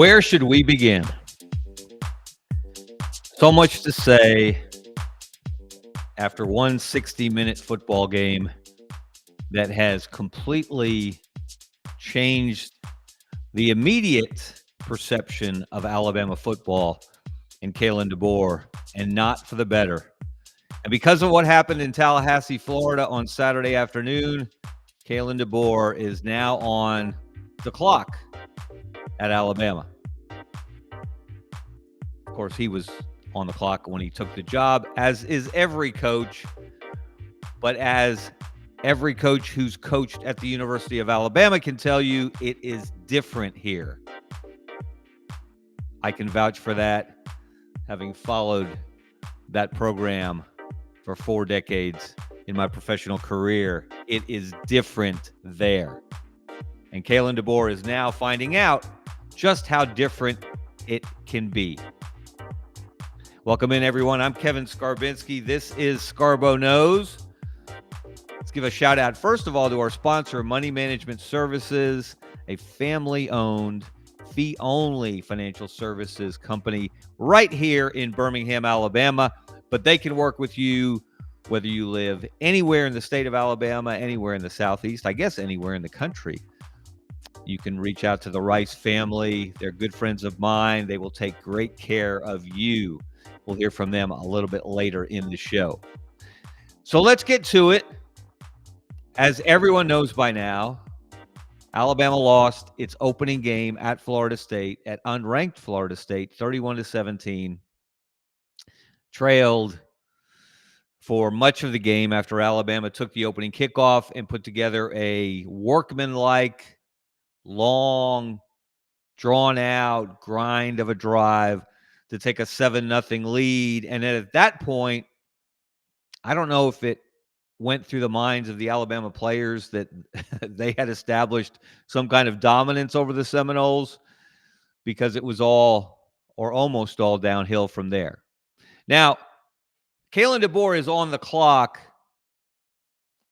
Where should we begin? So much to say after one 60-minute football game that has completely changed the immediate perception of Alabama football and Kalen DeBoer, and not for the better. And because of what happened in Tallahassee, Florida on Saturday afternoon, Kalen DeBoer is now on the clock at Alabama. Of course, he was on the clock when he took the job, as is every coach. But as every coach who's coached at the University of Alabama can tell you, it is different here. I can vouch for that, having followed that program for 4 decades in my professional career. It is different there. And Kalen DeBoer is now finding out just how different it can be. Welcome in, everyone. I'm Kevin Skarbinski. This is ScarboKnows. Let's give a shout out, first of all, to our sponsor, Money Management Services, a family-owned, fee-only financial services company right here in Birmingham, Alabama. But they can work with you whether you live anywhere in the state of Alabama, anywhere in the Southeast, I guess anywhere in the country. You can reach out to the Rice family. They're good friends of mine. They will take great care of you. We'll hear from them a little bit later in the show. So let's get to it. As everyone knows by now, Alabama lost its opening game at Florida State, at unranked Florida State, 31-17. Trailed for much of the game after Alabama took the opening kickoff and put together a workmanlike, long, drawn-out grind of a drive to take a 7-0 lead. And then at that point, I don't know if it went through the minds of the Alabama players that they had established some kind of dominance over the Seminoles, because it was all or almost all downhill from there. Now, Kalen DeBoer is on the clock,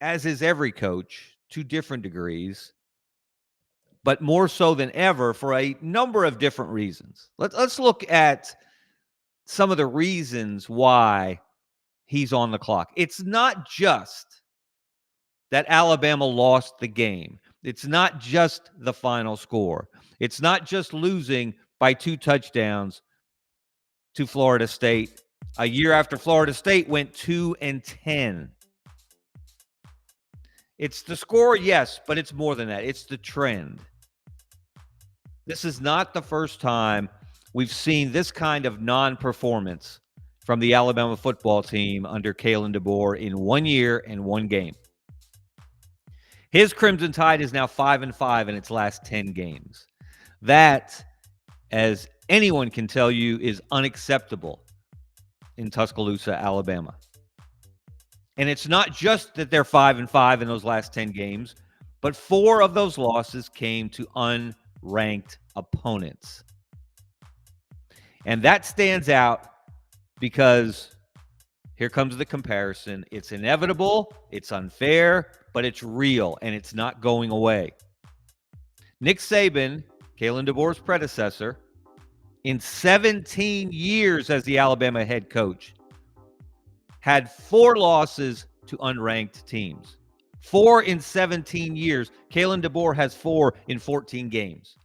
as is every coach, to different degrees, but more so than ever for a number of different reasons. Let's look at some of the reasons why he's on the clock. It's not just that Alabama lost the game. It's not just the final score. It's not just losing by 2 touchdowns to Florida State a year after Florida State went 2-10. It's the score, yes, but it's more than that. It's the trend. This is not the first time we've seen this kind of non-performance from the Alabama football team under Kalen DeBoer in 1 year and 1 game. His Crimson Tide is now 5-5 in its last 10 games. That, as anyone can tell you, is unacceptable in Tuscaloosa, Alabama. And it's not just that they're 5-5 in those last 10 games, but 4 of those losses came to unranked opponents. And that stands out because here comes the comparison. It's inevitable, it's unfair, but it's real, and it's not going away. Nick Saban, Kalen DeBoer's predecessor, in 17 years as the Alabama head coach, had 4 losses to unranked teams. 4 in 17 years. Kalen DeBoer has 4 in 14 games.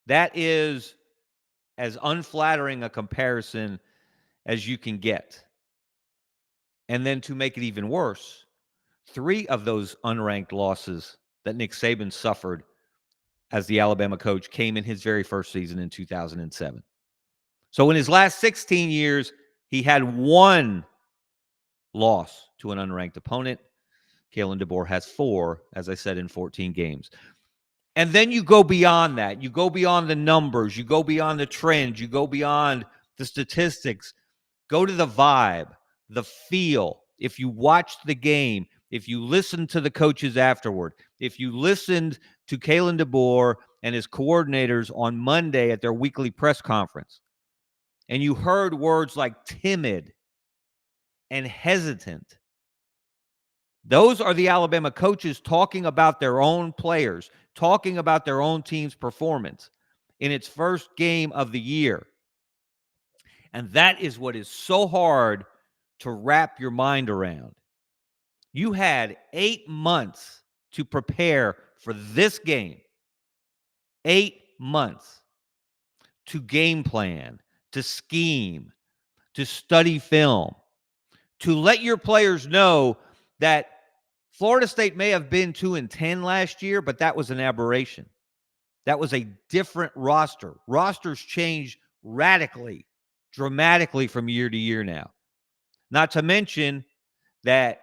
That is as unflattering a comparison as you can get. And then to make it even worse, 3 of those unranked losses that Nick Saban suffered as the Alabama coach came in his very first season in 2007. So in his last 16 years, he had 1 loss to an unranked opponent. Kalen DeBoer has 4, as I said, in 14 games. And then you go beyond that. You go beyond the numbers. You go beyond the trends. You go beyond the statistics. Go to the vibe, the feel. If you watched the game, if you listened to the coaches afterward, if you listened to Kalen DeBoer and his coordinators on Monday at their weekly press conference, and you heard words like timid and hesitant, Those are the Alabama coaches talking about their own players, talking about their own team's performance in its first game of the year. And that is what is so hard to wrap your mind around. You had 8 months to prepare for this game. 8 months to game plan, to scheme, to study film, to let your players know that Florida State may have been 2-10 last year, but that was an aberration. That was a different roster. Rosters change radically, dramatically from year to year now. Not to mention that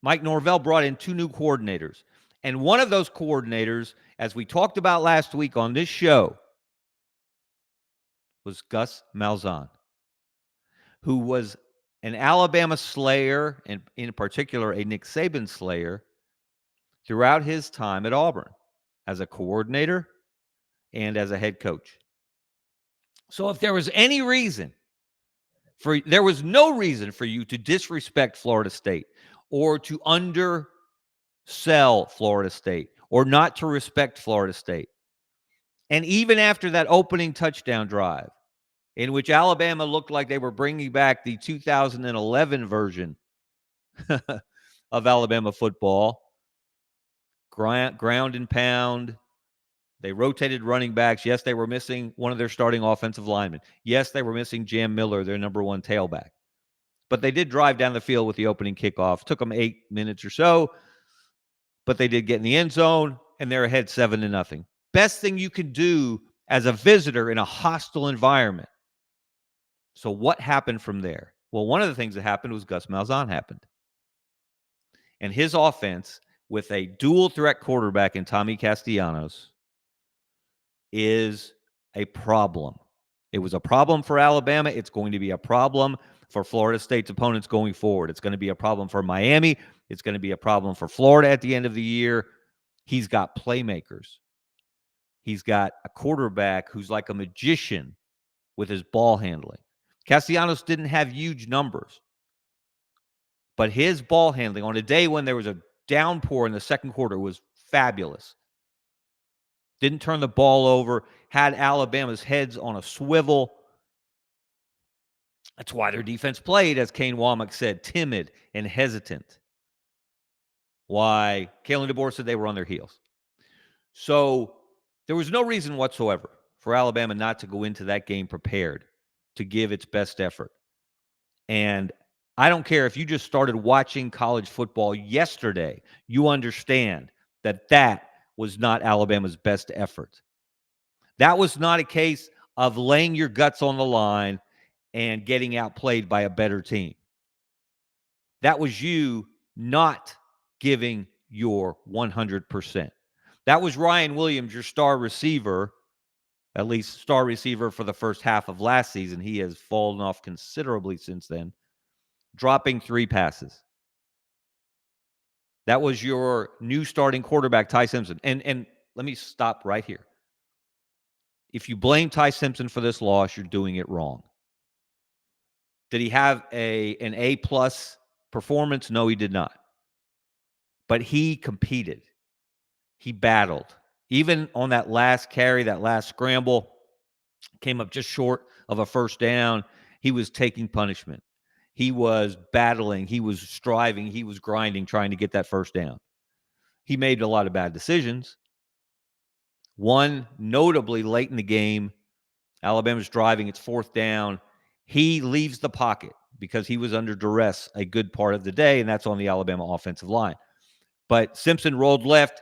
Mike Norvell brought in 2 new coordinators. And one of those coordinators, as we talked about last week on this show, was Gus Malzahn, who was an Alabama slayer, and in particular a Nick Saban slayer, throughout his time at Auburn as a coordinator and as a head coach. So if there was any reason there was no reason for you to disrespect Florida State or to undersell Florida State or not to respect Florida State. And even after that opening touchdown drive, in which Alabama looked like they were bringing back the 2011 version of Alabama football, ground and pound. They rotated running backs. Yes, they were missing one of their starting offensive linemen. Yes, they were missing Jam Miller, their number 1 tailback. But they did drive down the field with the opening kickoff. Took them 8 minutes or so, but they did get in the end zone, and they're ahead 7-0. Best thing you can do as a visitor in a hostile environment. So what happened from there? Well, one of the things that happened was Gus Malzahn happened. And his offense, with a dual threat quarterback in Tommy Castellanos, is a problem. It was a problem for Alabama. It's going to be a problem for Florida State's opponents going forward. It's going to be a problem for Miami. It's going to be a problem for Florida at the end of the year. He's got playmakers. He's got a quarterback who's like a magician with his ball handling. Castellanos didn't have huge numbers, but his ball handling on a day when there was a downpour in the second quarter was fabulous. Didn't turn the ball over, had Alabama's heads on a swivel. That's why their defense played, as Kane Womack said, timid and hesitant. Why Kalen DeBoer said they were on their heels. So there was no reason whatsoever for Alabama not to go into that game prepared to give its best effort. And I don't care if you just started watching college football yesterday, you understand that that was not Alabama's best effort. That was not a case of laying your guts on the line and getting outplayed by a better team. That was you not giving your 100%. That was Ryan Williams, your star receiver, at least star receiver for the first half of last season. He has fallen off considerably since then, dropping 3 passes. That was your new starting quarterback, Ty Simpson. And let me stop right here. If you blame Ty Simpson for this loss, you're doing it wrong. Did he have an A-plus performance? No, he did not. But he competed. He battled. Even on that last carry, that last scramble, came up just short of a first down. He was taking punishment. He was battling. He was striving. He was grinding, trying to get that first down. He made a lot of bad decisions. One, notably late in the game, Alabama's driving. It's 4th down. He leaves the pocket because he was under duress a good part of the day, and that's on the Alabama offensive line. But Simpson rolled left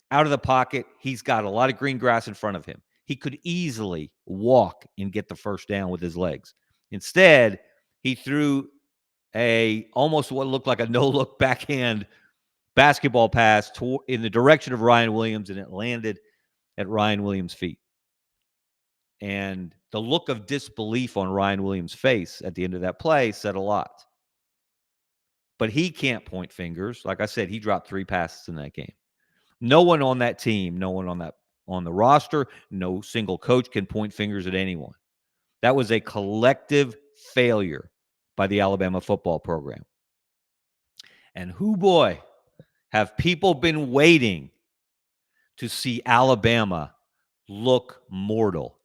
out of the pocket. He's got a lot of green grass in front of him. He could easily walk and get the first down with his legs. Instead, he threw almost what looked like a no-look backhand basketball pass in the direction of Ryan Williams, and it landed at Ryan Williams' feet. And the look of disbelief on Ryan Williams' face at the end of that play said a lot. But he can't point fingers. Like I said, he dropped 3 passes in that game. No one on that team, no one on the roster, no single coach can point fingers at anyone. That was a collective failure by the Alabama football program. And boy, have people been waiting to see Alabama look mortal,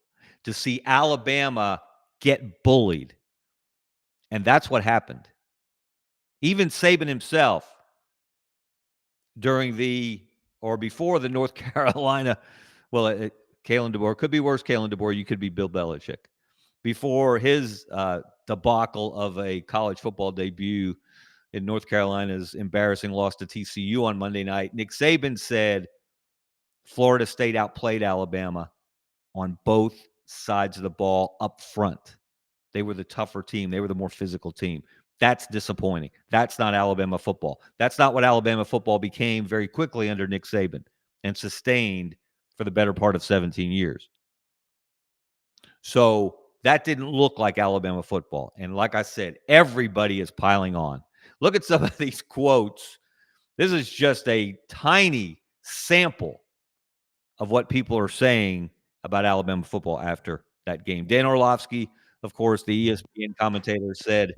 to see Alabama get bullied. And that's what happened. Even Saban himself, before the North Carolina, Kalen DeBoer, could be worse, Kalen DeBoer, you could be Bill Belichick. Before his debacle of a college football debut in North Carolina's embarrassing loss to TCU on Monday night, Nick Saban said Florida State outplayed Alabama on both sides of the ball up front. They were the tougher team. They were the more physical team. That's disappointing. That's not Alabama football. That's not what Alabama football became very quickly under Nick Saban and sustained for the better part of 17 years. So that didn't look like Alabama football. And like I said, everybody is piling on. Look at some of these quotes. This is just a tiny sample of what people are saying about Alabama football after that game. Dan Orlovsky, of course, the ESPN commentator, said,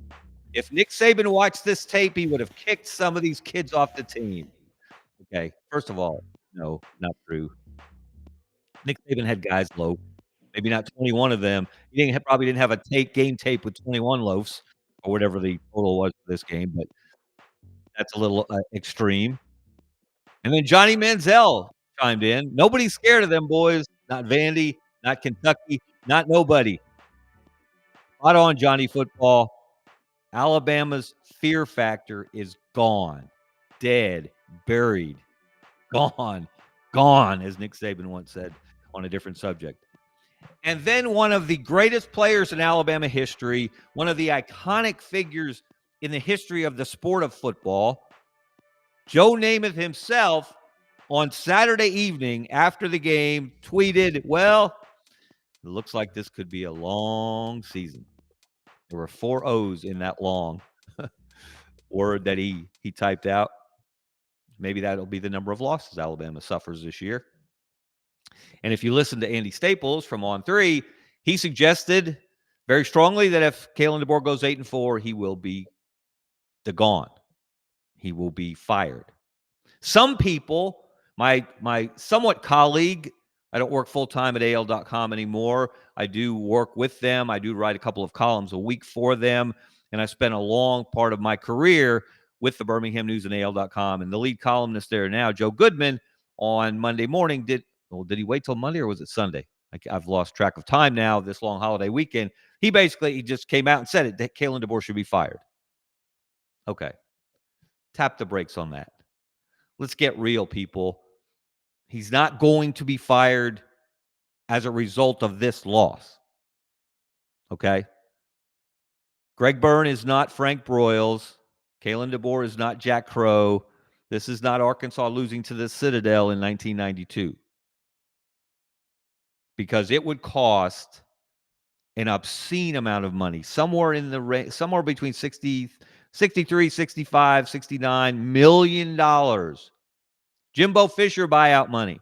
if Nick Saban watched this tape, he would have kicked some of these kids off the team. Okay, first of all, no, not true. Nick Saban had guys low, maybe not 21 of them. He probably didn't have a game tape with 21 loafs or whatever the total was for this game, but that's a little extreme. And then Johnny Manziel chimed in. Nobody's scared of them boys. Not Vandy, not Kentucky, not nobody. Spot on, Johnny Football. Alabama's fear factor is gone, dead, buried, gone, as Nick Saban once said on a different subject. And then one of the greatest players in Alabama history, one of the iconic figures in the history of the sport of football, Joe Namath himself, on Saturday evening after the game, tweeted, well, it looks like this could be a long season. There were 4 O's in that long word that he typed out. Maybe that'll be the number of losses Alabama suffers this year. And if you listen to Andy Staples from On 3, he suggested very strongly that if Kalen DeBoer goes 8-4, he will be gone. He will be fired. Some people, my somewhat colleague, I don't work full-time at AL.com anymore. I do work with them. I do write a couple of columns a week for them. And I spent a long part of my career with the Birmingham News and AL.com. And the lead columnist there now, Joe Goodman, on Monday morning, did he wait till Monday or was it Sunday? I've lost track of time now, this long holiday weekend. He just came out and said it, that Kalen DeBoer should be fired. Okay. Tap the brakes on that. Let's get real, people. He's not going to be fired as a result of this loss. Okay? Greg Byrne is not Frank Broyles. Kalen DeBoer is not Jack Crow. This is not Arkansas losing to the Citadel in 1992. Because it would cost an obscene amount of money, somewhere between 63, 65, 69 million dollars. Jimbo Fisher buyout money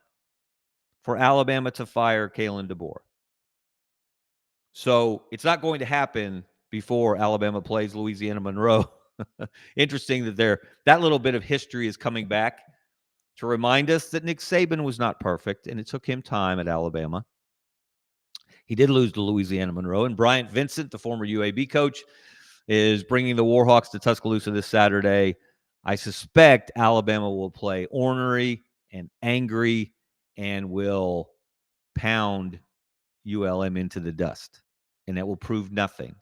for Alabama to fire Kalen DeBoer. So it's not going to happen before Alabama plays Louisiana Monroe. Interesting that that little bit of history is coming back to remind us that Nick Saban was not perfect, and it took him time at Alabama. He did lose to Louisiana Monroe, and Bryant Vincent, the former UAB coach, is bringing the Warhawks to Tuscaloosa this Saturday. I suspect Alabama will play ornery and angry and will pound ULM into the dust, and that will prove nothing.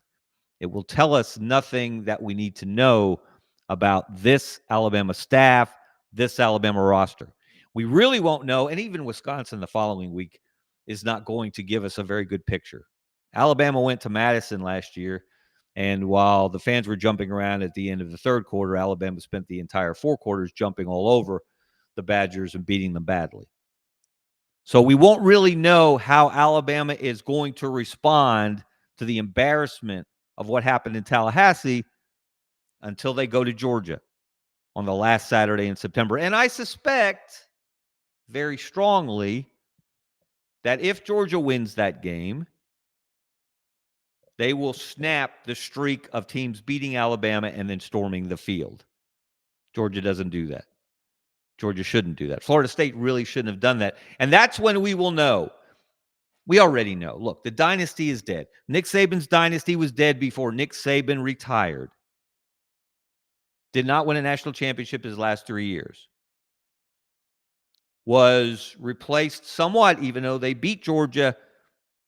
It will tell us nothing that we need to know about this Alabama staff, this Alabama roster. We really won't know, and even Wisconsin the following week is not going to give us a very good picture. Alabama went to Madison last year, and while the fans were jumping around at the end of the third quarter, Alabama spent the entire 4 quarters jumping all over the Badgers and beating them badly. So we won't really know how Alabama is going to respond to the embarrassment of what happened in Tallahassee until they go to Georgia on the last Saturday in September. And I suspect very strongly that if Georgia wins that game, they will snap the streak of teams beating Alabama and then storming the field. Georgia doesn't do that. Georgia shouldn't do that. Florida State really shouldn't have done that. And that's when we will know. We already know. Look, the dynasty is dead. Nick Saban's dynasty was dead before Nick Saban retired. Did not win a national championship his last 3 years. Was replaced somewhat, even though they beat Georgia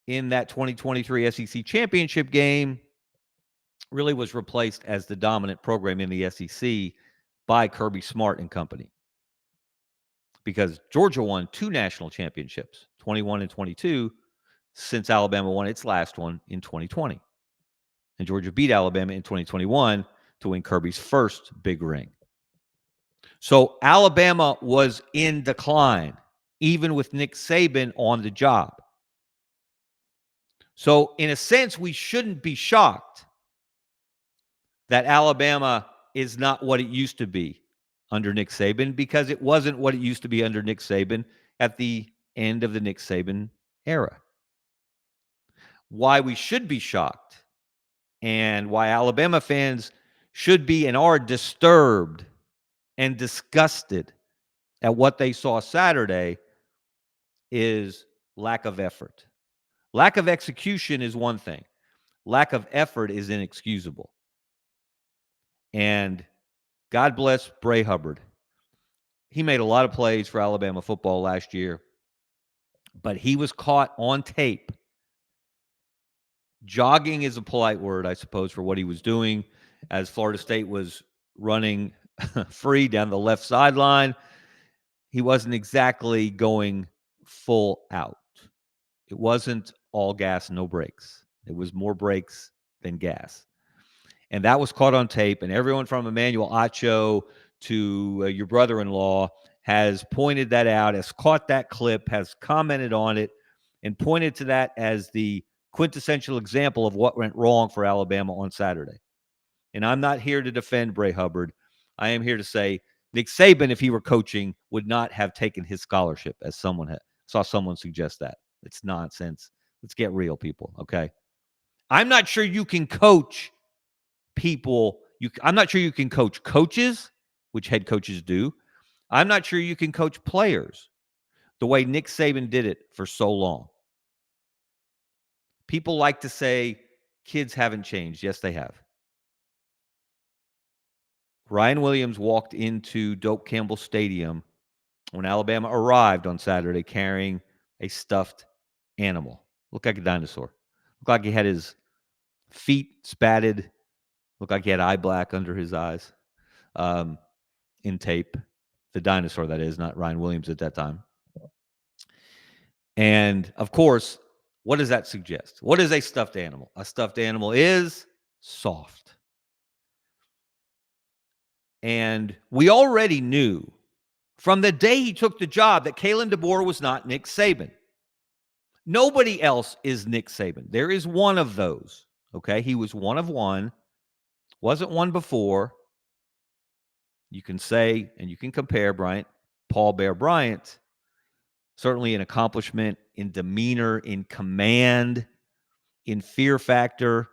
in that 2023 SEC championship game, really was replaced as the dominant program in the SEC by Kirby Smart and company. Because Georgia won 2 national championships, 21 and 22, since Alabama won its last one in 2020. And Georgia beat Alabama in 2021 to win Kirby's first big ring. So Alabama was in decline, even with Nick Saban on the job. So in a sense, we shouldn't be shocked that Alabama is not what it used to be under Nick Saban, because it wasn't what it used to be under Nick Saban at the end of the Nick Saban era. Why we should be shocked, and why Alabama fans should be and are disturbed and disgusted at what they saw Saturday, is lack of effort. Lack of execution is one thing. Lack of effort is inexcusable. And God bless Bray Hubbard. He made a lot of plays for Alabama football last year, but he was caught on tape. Jogging is a polite word, I suppose, for what he was doing as Florida State was running free down the left sideline. He wasn't exactly going full out. It wasn't all gas, no brakes. It was more brakes than gas. And that was caught on tape. And everyone from Emmanuel Acho to your brother-in-law has pointed that out, has caught that clip, has commented on it, and pointed to that as the quintessential example of what went wrong for Alabama on Saturday. And I'm not here to defend Bray Hubbard. I am here to say Nick Saban, if he were coaching, would not have taken his scholarship, as saw someone suggest that. It's nonsense. Let's get real, people, okay? I'm not sure you can coach people. I'm not sure you can coach coaches, which head coaches do. I'm not sure you can coach players the way Nick Saban did it for so long. People like to say kids haven't changed. Yes, they have. Ryan Williams walked into Doak Campbell Stadium when Alabama arrived on Saturday carrying a stuffed animal. Looked like a dinosaur. Looked like he had his feet spatted. Looked like he had eye black under his eyes in tape. The dinosaur, that is, not Ryan Williams at that time. And, of course, what does that suggest? What is a stuffed animal? A stuffed animal is soft. And we already knew from the day he took the job that Kalen DeBoer was not Nick Saban. Nobody else is Nick Saban. There is one of those, okay? He was one of one. Wasn't one before. You can say, and you can compare Paul Bear Bryant, certainly in accomplishment, in demeanor, in command, in fear factor.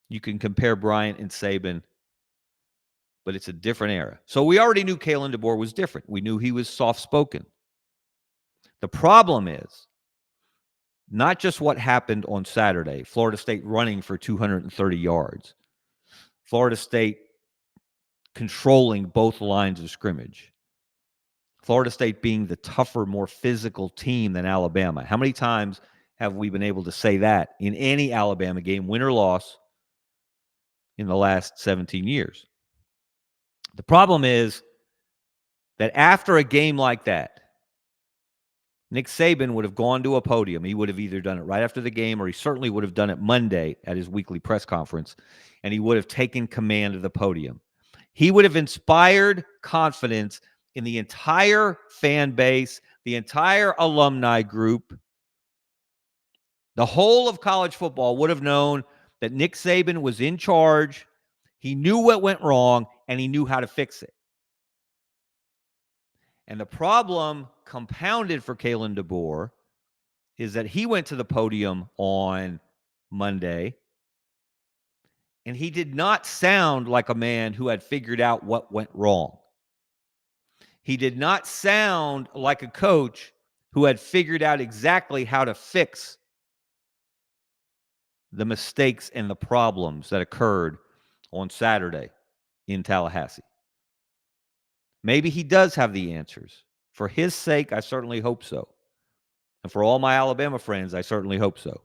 You can compare Bryant and Saban, but it's a different era. So we already knew Kalen DeBoer was different. We knew he was soft-spoken. The problem is not just what happened on Saturday, Florida State running for 230 yards, Florida State controlling both lines of scrimmage, Florida State being the tougher, more physical team than Alabama. How many times have we been able to say that in any Alabama game, win or loss, in the last 17 years? The problem is that after a game like that, Nick Saban would have gone to a podium. He would have either done it right after the game, or he certainly would have done it Monday at his weekly press conference, and he would have taken command of the podium. He would have inspired confidence in the entire fan base, the entire alumni group. The whole of college football would have known that Nick Saban was in charge. He knew what went wrong, and he knew how to fix it. And the problem compounded for Kalen DeBoer is that he went to the podium on Monday, and he did not sound like a man who had figured out what went wrong. He did not sound like a coach who had figured out exactly how to fix the mistakes and the problems that occurred on Saturday in Tallahassee. Maybe he does have the answers. For his sake, I certainly hope so. And for all my Alabama friends, I certainly hope so.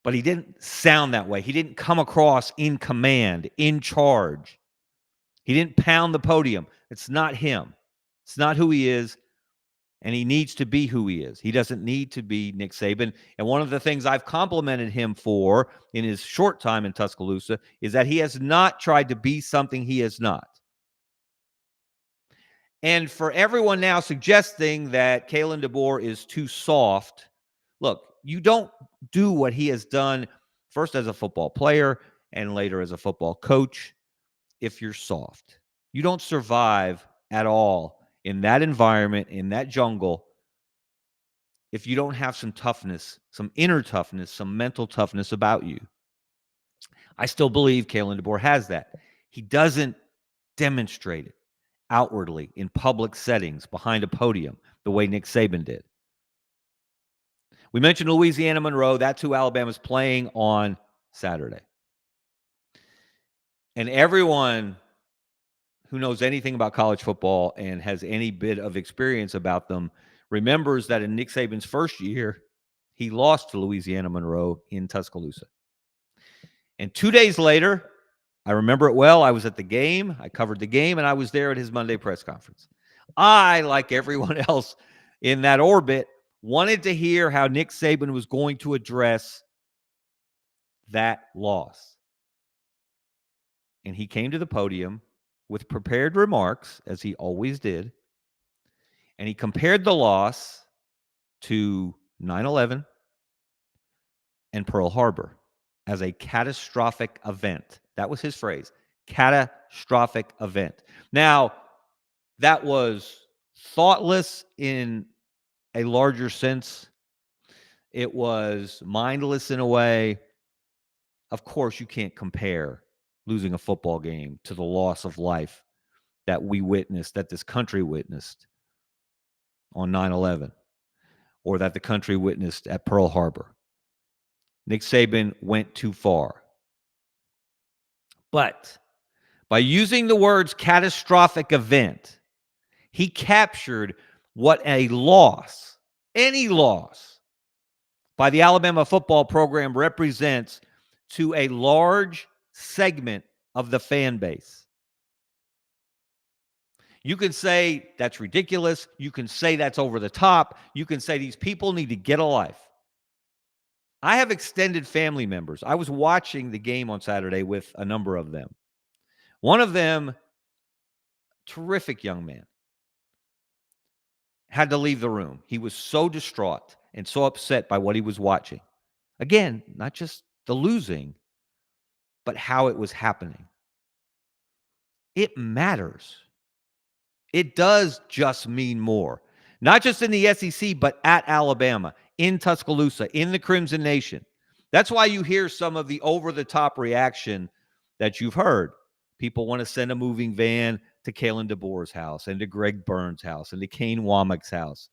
But he didn't sound that way. He didn't come across in command, in charge. He didn't pound the podium. It's not him. It's not who he is. And he needs to be who he is. He doesn't need to be Nick Saban. And one of the things I've complimented him for in his short time in Tuscaloosa is that he has not tried to be something he is not. And for everyone now suggesting that Kalen DeBoer is too soft, look, you don't do what he has done first as a football player and later as a football coach if you're soft. You don't survive at all in that environment, in that jungle, if you don't have some toughness, some inner toughness, some mental toughness about you. I still believe Kalen DeBoer has that. He doesn't demonstrate it outwardly in public settings behind a podium the way Nick Saban did. We mentioned Louisiana Monroe. That's who Alabama's playing on Saturday. And everyone who knows anything about college football and has any bit of experience about them remembers that in Nick Saban's first year, he lost to Louisiana Monroe in Tuscaloosa. And 2 days later, I remember it well, I was at the game, I covered the game, and I was there at his Monday press conference. I, like everyone else in that orbit, wanted to hear how Nick Saban was going to address that loss. And he came to the podium with prepared remarks, as he always did, and he compared the loss to 9/11 and Pearl Harbor as a catastrophic event. That was his phrase, catastrophic event. Now, that was thoughtless in a larger sense. It was mindless in a way. Of course, you can't compare losing a football game to the loss of life that we witnessed, that this country witnessed on 9/11, or that the country witnessed at Pearl Harbor. Nick Saban went too far. But by using the words catastrophic event, he captured what a loss, any loss, by the Alabama football program represents to a large segment of the fan base. You can say that's ridiculous. You can say that's over the top. You can say these people need to get a life. I have extended family members. I was watching the game on Saturday with a number of them. One of them, terrific young man, had to leave the room. He was so distraught and so upset by what he was watching. Again, not just the losing, but how it was happening. It matters. It does just mean more. Not just in the SEC, but at Alabama, in Tuscaloosa, in the Crimson Nation. That's why you hear some of the over-the-top reaction that you've heard. People want to send a moving van to Kalen DeBoer's house and to Greg Burns' house and to Kane Womack's house.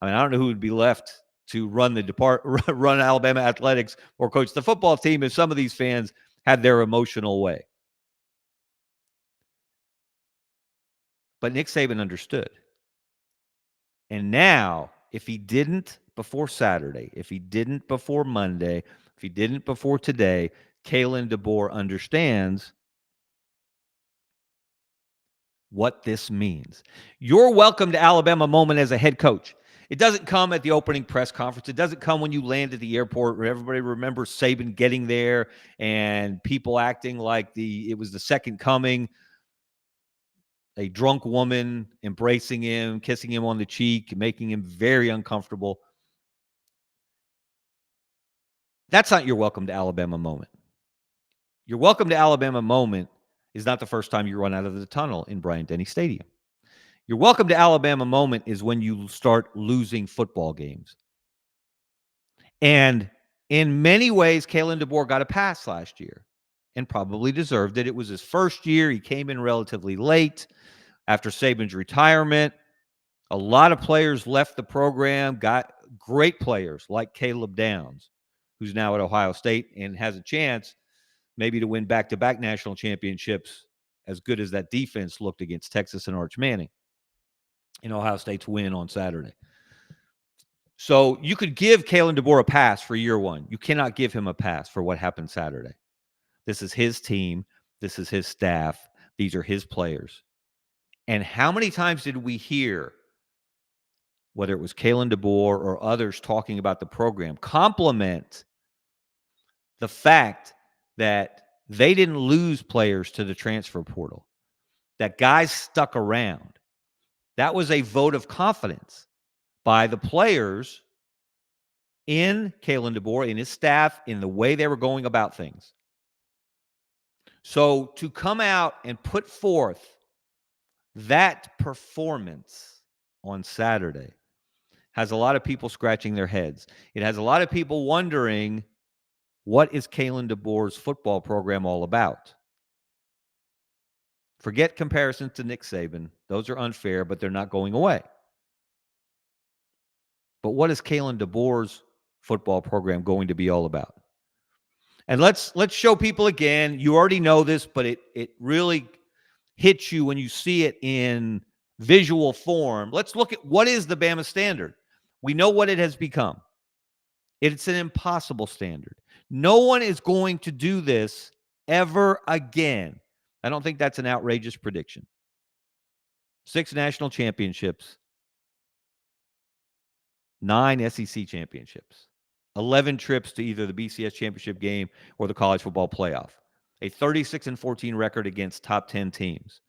I mean, I don't know who would be left to run run Alabama athletics or coach the football team if some of these fans had their emotional way. But Nick Saban understood. And now, if he didn't before Saturday, if he didn't before Monday, if he didn't before today, Kalen DeBoer understands what this means. You're welcome to Alabama moment as a head coach. It doesn't come at the opening press conference. It doesn't come when you land at the airport where everybody remembers Saban getting there and people acting like it was the second coming. A drunk woman embracing him, kissing him on the cheek, making him very uncomfortable. That's not your welcome to Alabama moment. Your welcome to Alabama moment is not the first time you run out of the tunnel in Bryant-Denny Stadium. Your welcome to Alabama moment is when you start losing football games. And in many ways, Kalen DeBoer got a pass last year and probably deserved it. It was his first year. He came in relatively late. after Saban's retirement. A lot of players left the program, got great players like Caleb Downs, who's now at Ohio State and has a chance maybe to win back-to-back national championships, as good as that defense looked against Texas and Arch Manning in Ohio State's win on Saturday. So you could give Kalen DeBoer a pass for year one. You cannot give him a pass for what happened Saturday. This is his team. This is his staff. These are his players. And how many times did we hear, whether it was Kalen DeBoer or others talking about the program, compliment the fact that they didn't lose players to the transfer portal, that guys stuck around? That was a vote of confidence by the players in Kalen DeBoer, in his staff, in the way they were going about things. So to come out and put forth that performance on Saturday has a lot of people scratching their heads. It has a lot of people wondering, what is Kalen DeBoer's football program all about? Forget comparisons to Nick Saban. Those are unfair, but they're not going away. But what is Kalen DeBoer's football program going to be all about? And let's show people again. You already know this, but it really hits you when you see it in visual form. Let's look at what is the Bama standard. We know what it has become. It's an impossible standard. No one is going to do this ever again. I don't think that's an outrageous prediction. 6 national championships, 9 SEC championships, 11 trips to either the BCS championship game or the college football playoff, a 36-14 record against top 10 teams.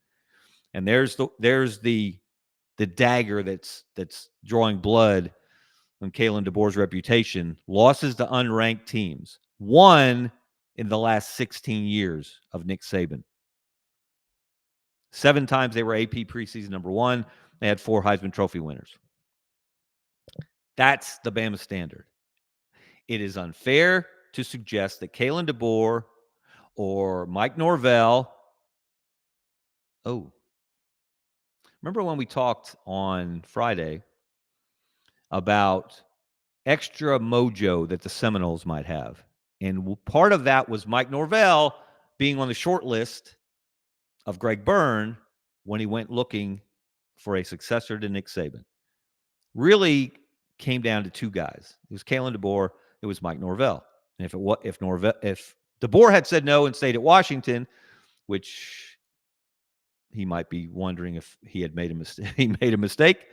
And there's the dagger that's drawing blood on Kalen DeBoer's reputation. Losses to unranked teams. 1 in the last 16 years of Nick Saban. 7 times they were AP preseason number 1. They had 4 Heisman Trophy winners. That's the Bama standard. It is unfair to suggest that Kalen DeBoer or Mike Norvell. Oh, remember when we talked on Friday about extra mojo that the Seminoles might have? And part of that was Mike Norvell being on the short list of Greg Byrne when he went looking for a successor to Nick Saban. Really came down to 2 guys. It was Kalen DeBoer. It was Mike Norvell. And if DeBoer had said no and stayed at Washington, which he might be wondering if he had made a mistake, he made a mistake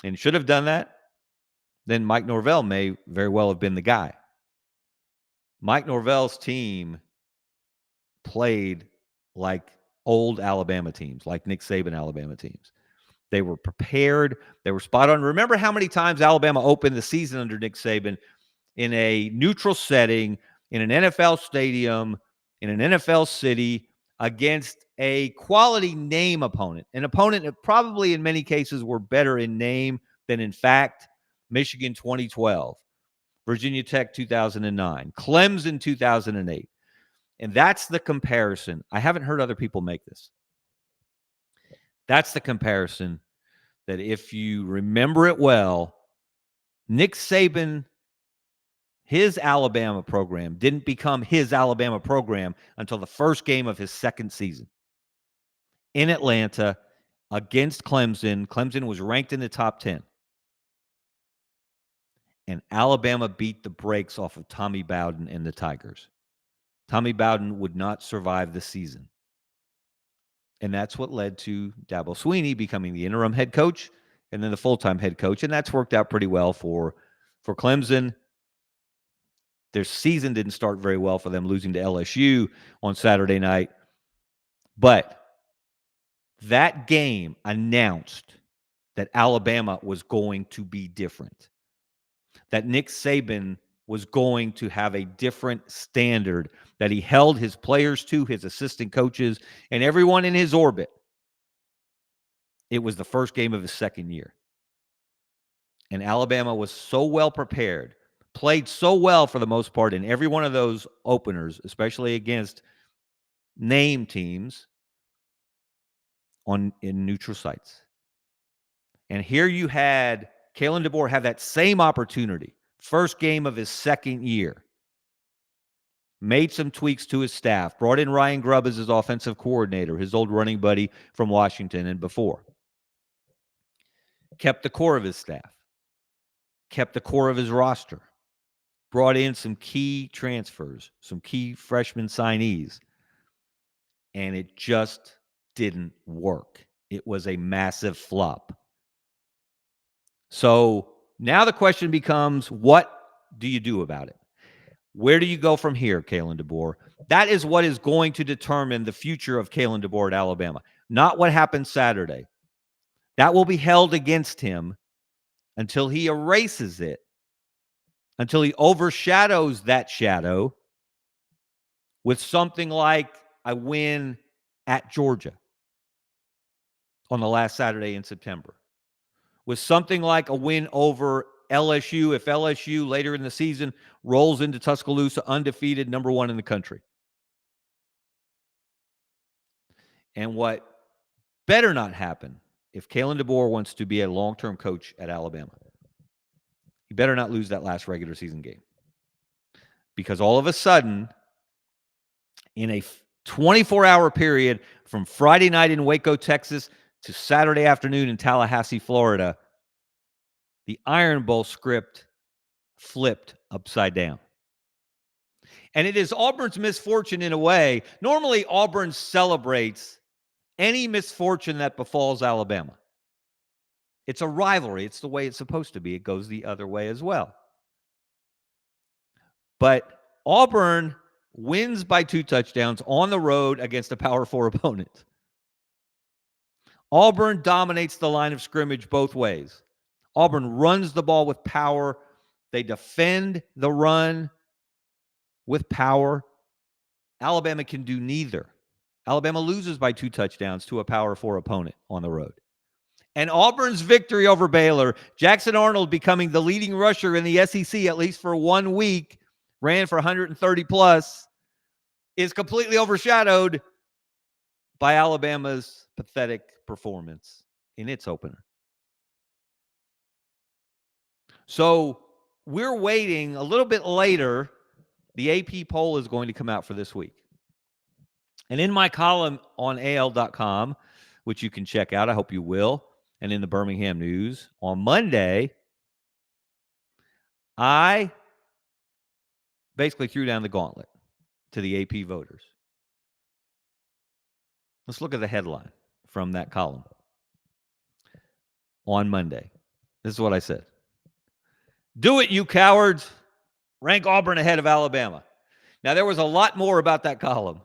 and should have done that, then Mike Norvell may very well have been the guy. Mike Norvell's team played like old Alabama teams, like Nick Saban Alabama teams. They were prepared. They were spot on. Remember how many times Alabama opened the season under Nick Saban in a neutral setting, in an NFL stadium, in an NFL city, against a quality name opponent, an opponent that probably in many cases were better in name than in fact. Michigan 2012, Virginia Tech 2009, Clemson 2008. And that's the comparison. I haven't heard other people make this. That's the comparison that, if you remember it well, Nick Saban, his Alabama program didn't become his Alabama program until the first game of his second season in Atlanta against Clemson. Clemson was ranked in the top 10. And Alabama beat the brakes off of Tommy Bowden and the Tigers. Tommy Bowden would not survive the season. And that's what led to Dabo Swinney becoming the interim head coach and then the full-time head coach. And that's worked out pretty well for Clemson. Their season didn't start very well for them, losing to LSU on Saturday night. But that game announced that Alabama was going to be different, that Nick Saban was going to have a different standard that he held his players to, his assistant coaches, and everyone in his orbit. It was the first game of his second year. And Alabama was so well prepared, played so well for the most part in every one of those openers, especially against name teams, in neutral sites. And here you had Kalen DeBoer have that same opportunity. First game of his second year. Made some tweaks to his staff. Brought in Ryan Grubb as his offensive coordinator, his old running buddy from Washington and before. Kept the core of his staff. Kept the core of his roster. Brought in some key transfers, some key freshman signees. And it just didn't work. It was a massive flop. So now the question becomes, what do you do about it? Where do you go from here, Kalen DeBoer? That is what is going to determine the future of Kalen DeBoer at Alabama, not what happened Saturday. That will be held against him until he erases it, until he overshadows that shadow with something like a win at Georgia on the last Saturday in September, with something like a win over LSU if LSU later in the season rolls into Tuscaloosa undefeated, number one in the country. And what better not happen if Kalen DeBoer wants to be a long-term coach at Alabama, he better not lose that last regular season game. Because all of a sudden, in a 24-hour period from Friday night in Waco, Texas to Saturday afternoon in Tallahassee, Florida, the Iron Bowl script flipped upside down. And it is Auburn's misfortune in a way. Normally, Auburn celebrates any misfortune that befalls Alabama. It's a rivalry. It's the way it's supposed to be. It goes the other way as well. But Auburn wins by 2 touchdowns on the road against a Power 4 opponent. Auburn dominates the line of scrimmage both ways. Auburn runs the ball with power. They defend the run with power. Alabama can do neither. Alabama loses by 2 touchdowns to a Power 4 opponent on the road. And Auburn's victory over Baylor, Jackson Arnold becoming the leading rusher in the SEC, at least for 1 week, ran for 130 plus, is completely overshadowed by Alabama's pathetic performance in its opener. So we're waiting a little bit later. The AP poll is going to come out for this week. And in my column on AL.com, which you can check out, I hope you will, and in the Birmingham News, on Monday, I basically threw down the gauntlet to the AP voters. Let's look at the headline from that column. On Monday, this is what I said. Do it, you cowards. Rank Auburn ahead of Alabama. Now, there was a lot more about that column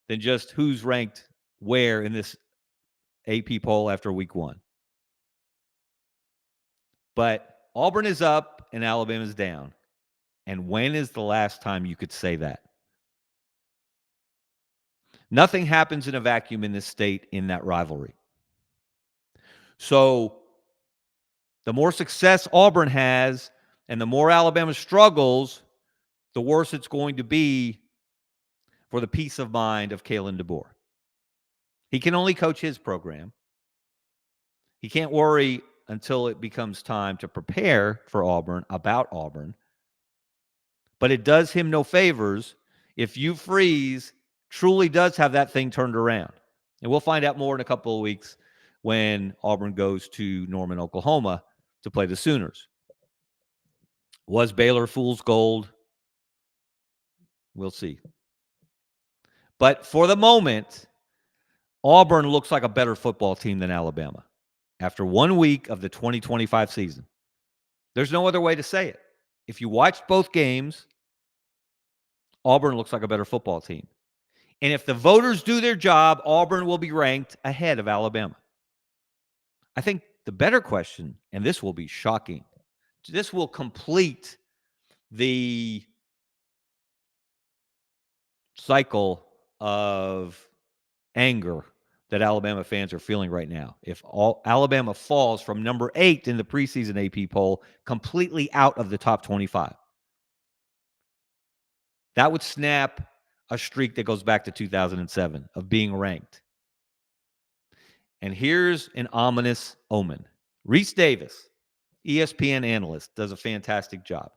than just who's ranked where in this AP poll after week 1. But Auburn is up and Alabama is down. And when is the last time you could say that? Nothing happens in a vacuum in this state in that rivalry. So the more success Auburn has and the more Alabama struggles, the worse it's going to be for the peace of mind of Kalen DeBoer. He can only coach his program. He can't worry until it becomes time to prepare for Auburn, about Auburn. But it does him no favors if Hugh Freeze truly does have that thing turned around. And we'll find out more in a couple of weeks when Auburn goes to Norman, Oklahoma to play the Sooners. Was Baylor fool's gold? We'll see. But for the moment, Auburn looks like a better football team than Alabama after 1 week of the 2025 season. There's no other way to say it. If you watched both games, Auburn looks like a better football team. And if the voters do their job, Auburn will be ranked ahead of Alabama. I think the better question, and this will be shocking, this will complete the cycle of anger that Alabama fans are feeling right now. If Alabama falls from number 8 in the preseason AP poll completely out of the top 25, that would snap a streak that goes back to 2007 of being ranked. And here's an ominous omen. Reese Davis, ESPN analyst, does a fantastic job.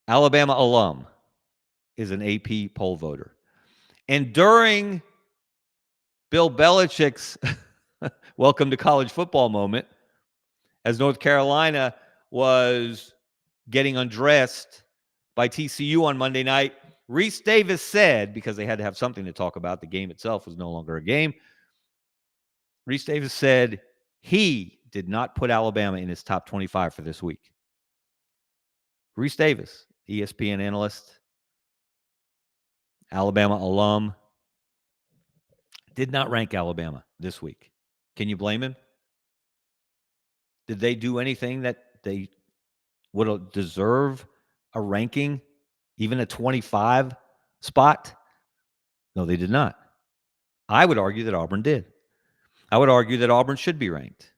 Alabama alum, is an AP poll voter. And during Bill Belichick's welcome to college football moment, as North Carolina was getting undressed by TCU on Monday night, Reese Davis said, because they had to have something to talk about, the game itself was no longer a game. Reese Davis said he did not put Alabama in his top 25 for this week. Reese Davis, ESPN analyst, Alabama alum, did not rank Alabama this week. Can you blame him? Did they do anything that they would deserve a ranking, even a 25 spot? No, they did not. I would argue that Auburn did. I would argue that Auburn should be ranked.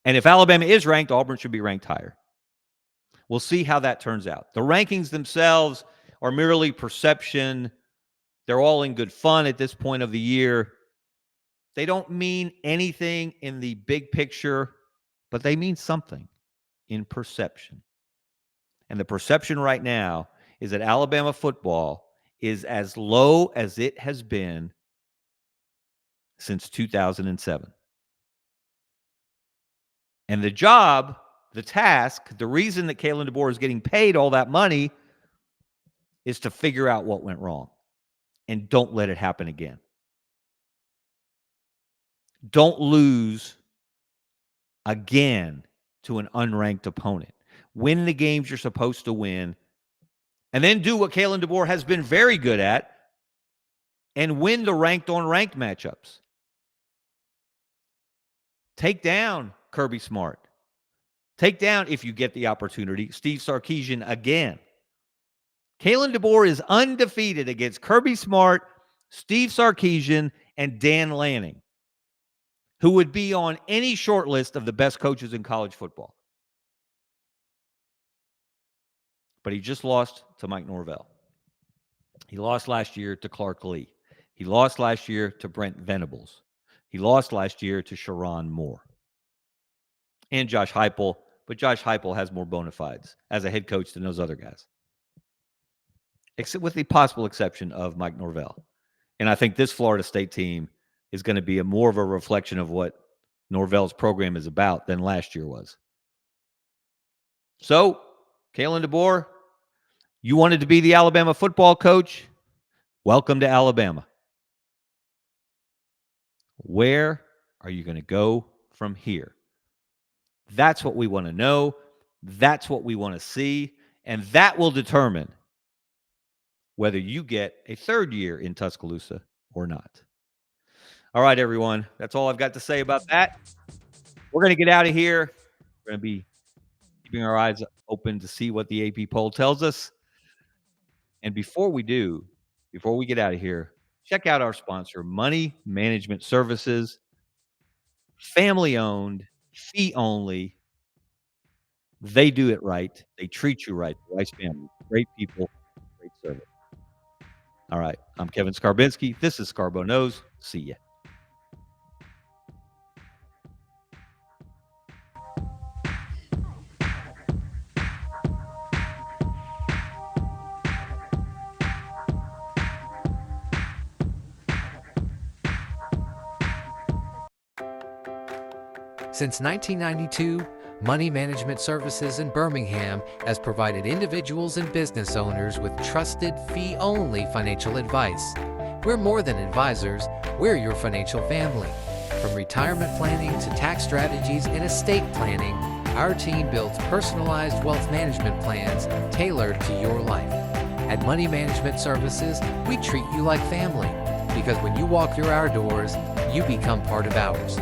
And if Alabama is ranked, Auburn should be ranked higher. We'll see how that turns out. The rankings themselves are merely perception. They're all in good fun at this point of the year. They don't mean anything in the big picture, but they mean something in perception. And the perception right now is that Alabama football is as low as it has been since 2007. And the job, the task, the reason that Kalen DeBoer is getting paid all that money is to figure out what went wrong. And don't let it happen again. Don't lose again to an unranked opponent. Win the games you're supposed to win. And then do what Kalen DeBoer has been very good at and win the ranked on ranked matchups. Take down Kirby Smart. Take down, if you get the opportunity, Steve Sarkisian again. Kalen DeBoer is undefeated against Kirby Smart, Steve Sarkisian, and Dan Lanning, who would be on any short list of the best coaches in college football. But he just lost to Mike Norvell. He lost last year to Clark Lee. He lost last year to Brent Venables. He lost last year to Sharon Moore. And Josh Heupel, but Josh Heupel has more bona fides as a head coach than those other guys, except with the possible exception of Mike Norvell. And I think this Florida State team is going to be more of a reflection of what Norvell's program is about than last year was. So, Kalen DeBoer, you wanted to be the Alabama football coach? Welcome to Alabama. Where are you going to go from here? That's what we want to know. That's what we want to see. And that will determine whether you get a third year in Tuscaloosa or not. All right, everyone. That's all I've got to say about that. We're going to get out of here. We're going to be keeping our eyes open to see what the AP poll tells us. And before we get out of here, check out our sponsor, Money Management Services. Family-owned, fee-only. They do it right. They treat you right. Rice family. Great people, great service. All right. I'm Kevin Skarbinski. This is ScarboKnows. See ya. Since 1992, Money Management Services in Birmingham has provided individuals and business owners with trusted, fee-only financial advice. We're more than advisors, we're your financial family. From retirement planning to tax strategies and estate planning, our team builds personalized wealth management plans tailored to your life. At Money Management Services, we treat you like family, because when you walk through our doors, you become part of ours.